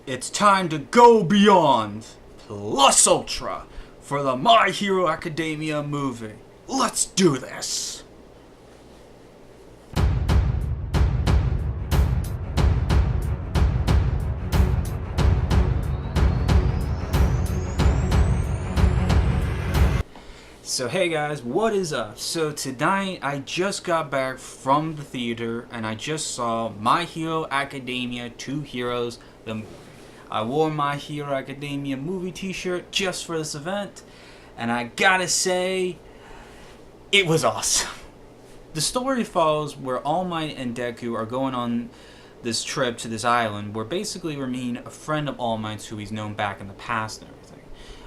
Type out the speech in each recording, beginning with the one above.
It's time to go beyond plus ultra for the My Hero Academia movie. Let's do this! So hey guys, what is up? So tonight I just got back from the theater and I just saw My Hero Academia 2 Heroes, the movie. I wore My Hero Academia movie t-shirt just for this event, and I gotta say, it was awesome. The story follows where All Might and Deku are going on this trip to this island where basically we're meeting a friend of All Might's who he's known back in the past and everything.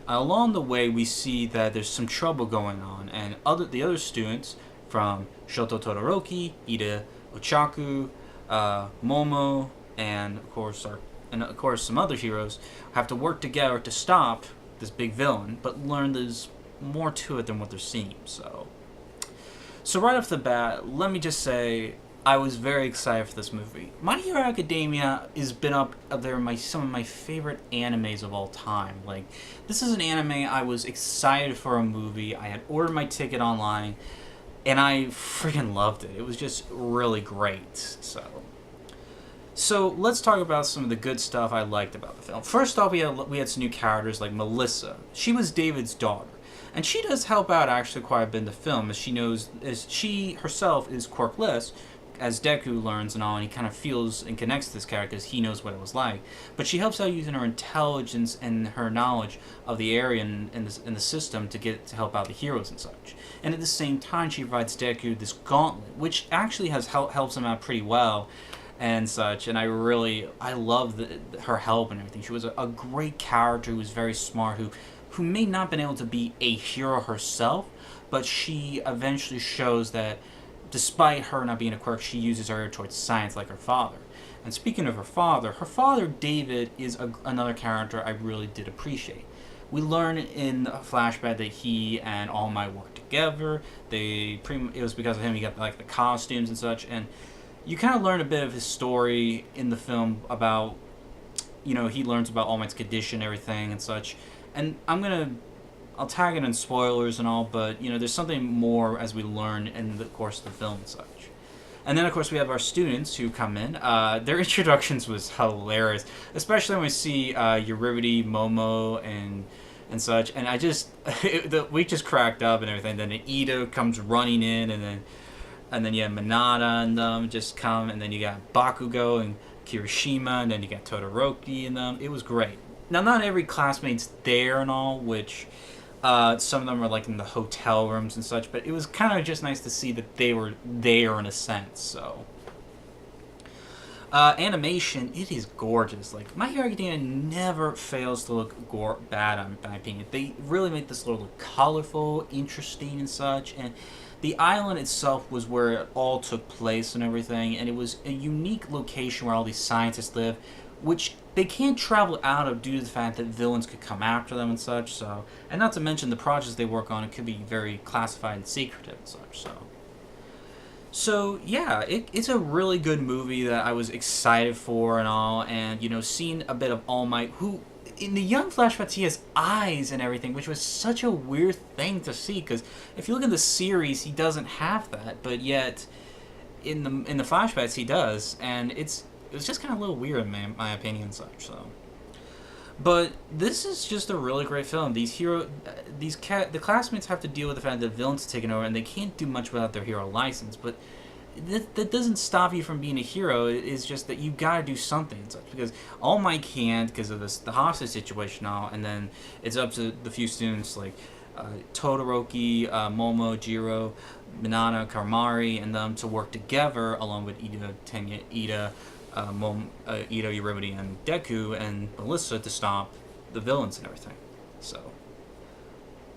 Along the way, we see that there's some trouble going on, and the other students from Shoto Todoroki, Ida Ochaku, Momo, and of course some other heroes have to work together to stop this big villain, but learn there's more to it than what they're seeing. So right off the bat, let me just say I was very excited for this movie. My Hero Academia has been up there in some of my favorite animes of all time. Like, this is an anime I was excited for a movie. I had ordered my ticket online, and I freaking loved it. It was just really great. So let's talk about some of the good stuff I liked about the film. First off, we had some new characters like Melissa. She was David's daughter. And she does help out actually quite a bit in the film, as she herself is quirkless, as Deku learns and all, and he kind of feels and connects to this character because he knows what it was like. But she helps out using her intelligence and her knowledge of the area and the system to help out the heroes and such. And at the same time, she provides Deku this gauntlet, which actually helps him out pretty well and such. And I love her help and everything. She was a great character who was very smart, who may not have been able to be a hero herself, but she eventually shows that despite her not being a quirk, she uses her towards science like her father. And speaking of her father, David, is another character I really did appreciate. We learn in a flashback that he and All Might worked together. It was because of him he got like the costumes and such, and you kind of learn a bit of his story in the film about, he learns about All Might's condition and everything and such. And I'll tag it in spoilers and all, but, there's something more as we learn in the course of the film and such. And then, of course, we have our students who come in. Their introductions was hilarious, especially when we see Eurybity, Momo, and such. And we just cracked up and everything. Then Ida comes running in, and then you have Minata and them just come, and then you got Bakugo and Kirishima, and then you got Todoroki and them. It was great. Now, not every classmate's there and all, which some of them are like in the hotel rooms and such, but it was kind of just nice to see that they were there in a sense. So, animation, it is gorgeous. Like, My Hero Academia never fails to look bad, in my opinion. They really make this look colorful, interesting, and such. And the island itself was where it all took place and everything, and it was a unique location where all these scientists live, which they can't travel out of due to the fact that villains could come after them and such. So, and not to mention the projects they work on, it could be very classified and secretive and such. So yeah, it's a really good movie that I was excited for and all. And seeing a bit of All Might, who in the young flashbacks he has eyes and everything, which was such a weird thing to see, because if you look at the series, he doesn't have that, but yet in the flashbacks he does, and it was just kind of a little weird in my opinion and such. But this is just a really great film. The classmates have to deal with the fact that the villains are taking over, and they can't do much without their hero license. But that doesn't stop you from being a hero. It's just that you gotta do something and such, because All Might can't because of the hostage situation now, and then it's up to the few students like Todoroki, Momo, Jiro, Minata, Karamari, and them to work together along with Ida, Eurybity, and Deku, and Melissa to stop the villains and everything. So,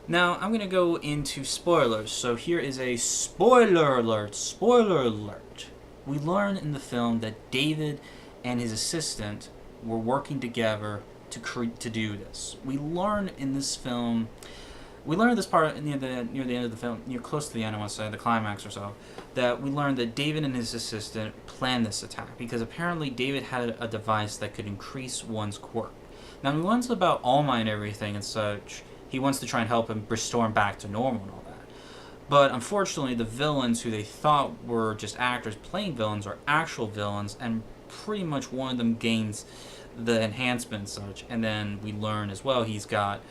now I'm going to go into spoilers. So here is a spoiler alert. Spoiler alert. We learn in the film that David and his assistant were working together to do this. We learn in this film We learned this part near the end of the film, near close to the end, I want to say, the climax or so, that we learned that David and his assistant planned this attack because apparently David had a device that could increase one's quirk. Now, he wants about All Might and everything and such. He wants to try and help him restore him back to normal and all that. But unfortunately, the villains who they thought were just actors playing villains are actual villains, and pretty much one of them gains the enhancement and such. And then we learn as well he's got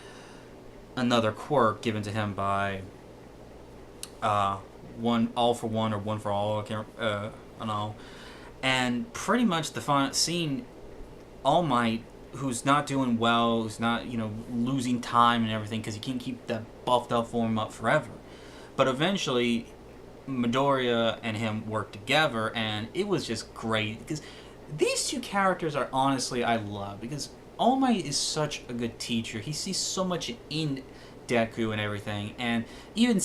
another quirk given to him by one all for one or one for all. I don't know. And pretty much the final scene, All Might, who's not doing well, who's not losing time and everything because he can't keep that buffed up form up forever. But eventually, Midoriya and him work together, and it was just great because these two characters are honestly I love because All Might is such a good teacher. He sees so much in Deku and everything, and even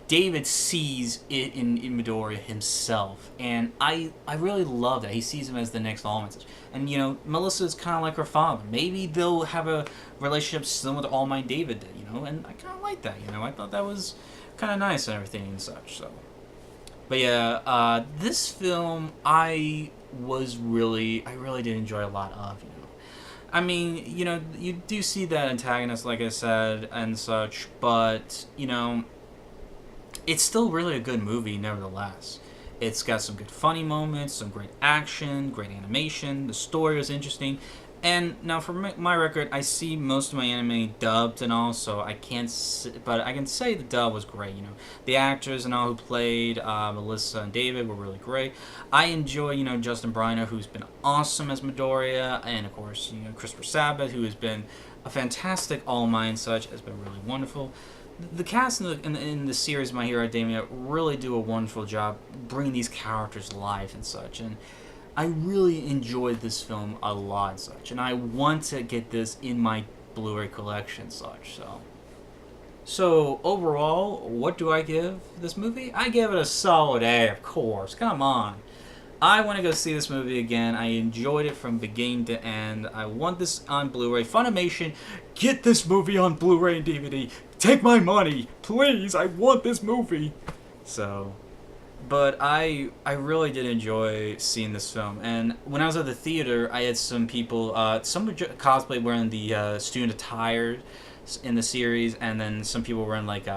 David sees it in Midoriya himself, and I really love that he sees him as the next All Might. And Melissa is kind of like her father. Maybe they'll have a relationship similar to All Might David did, and I kind of like that. I thought that was kind of nice and everything and such. So, but yeah, this film I really did enjoy a lot of. I mean, you do see that antagonist, like I said, and such, but, it's still really a good movie, nevertheless. It's got some good funny moments, some great action, great animation, the story was interesting, and now for my record, I see most of my anime dubbed and all, so I can't, but I can say the dub was great, The actors and all who played Melissa and David were really great. I enjoy, Justin Briner, who's been awesome as Midoriya, and of course, Christopher Sabat, who has been a fantastic All Might and such, has been really wonderful. The cast in the series My Hero Academia really do a wonderful job bringing these characters to life and such, and I really enjoyed this film a lot and such, and I want to get this in my Blu-ray collection and such, So overall, what do I give this movie? I give it a solid A, of course. Come on. I want to go see this movie again. I enjoyed it from beginning to end. I want this on Blu-ray. Funimation, get this movie on Blu-ray and DVD. Take my money, please. I want this movie. But I really did enjoy seeing this film. And when I was at the theater, I had some people, some were cosplay wearing the student attire in the series, and then some people were in like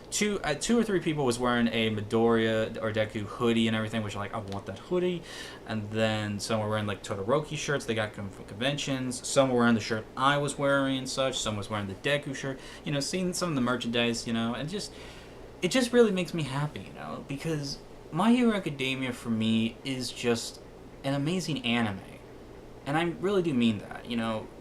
two or three people was wearing a Midoriya or Deku hoodie and everything, which are like, I want that hoodie. And then some were wearing like Todoroki shirts they got from conventions. Some were wearing the shirt I was wearing and such. Some was wearing the Deku shirt. Seeing some of the merchandise, and it just really makes me happy, because My Hero Academia for me is just an amazing anime. And I really do mean that,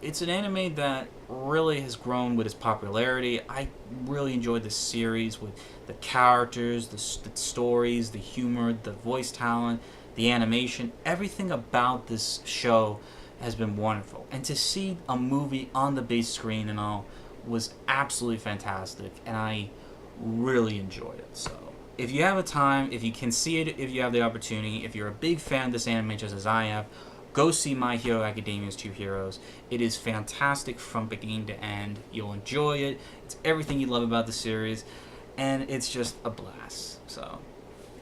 It's an anime that really has grown with its popularity. I really enjoyed this series with the characters, the stories, the humor, the voice talent, the animation. Everything about this show has been wonderful. And to see a movie on the big screen and all was absolutely fantastic. And I really enjoyed it. So if you have a time, if you can see it, if you have the opportunity, if you're a big fan of this anime just as I am, go see My Hero Academia's Two Heroes. It is fantastic from beginning to end. You'll enjoy it. It's everything you love about the series, and it's just a blast. So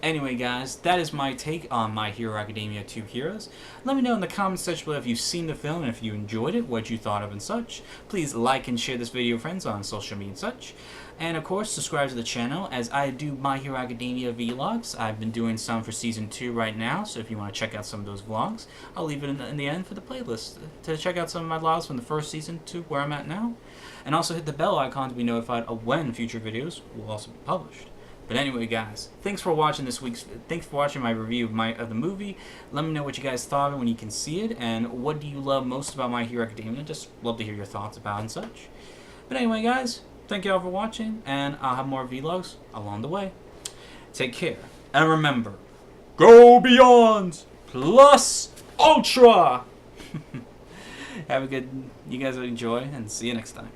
anyway, guys, that is my take on My Hero Academia 2 Heroes. Let me know in the comments section below if you've seen the film and if you enjoyed it, what you thought of and such. Please like and share this video with friends on social media and such. And of course, subscribe to the channel as I do My Hero Academia vlogs. I've been doing some for Season 2 right now, so if you want to check out some of those vlogs, I'll leave it in the end for the playlist to check out some of my vlogs from the first season to where I'm at now. And also hit the bell icon to be notified of when future videos will also be published. But anyway, guys, thanks for watching my review of the movie. Let me know what you guys thought of it when you can see it, and what do you love most about My Hero Academia. Just love to hear your thoughts about it and such. But anyway, guys, thank you all for watching, and I'll have more vlogs along the way. Take care, and remember, go beyond plus ultra. Have a good, you guys enjoy, and see you next time.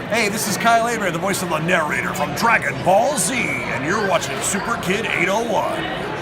Hey, this is Kyle Aber, the voice of the narrator from Dragon Ball Z, and you're watching Super Kid 801.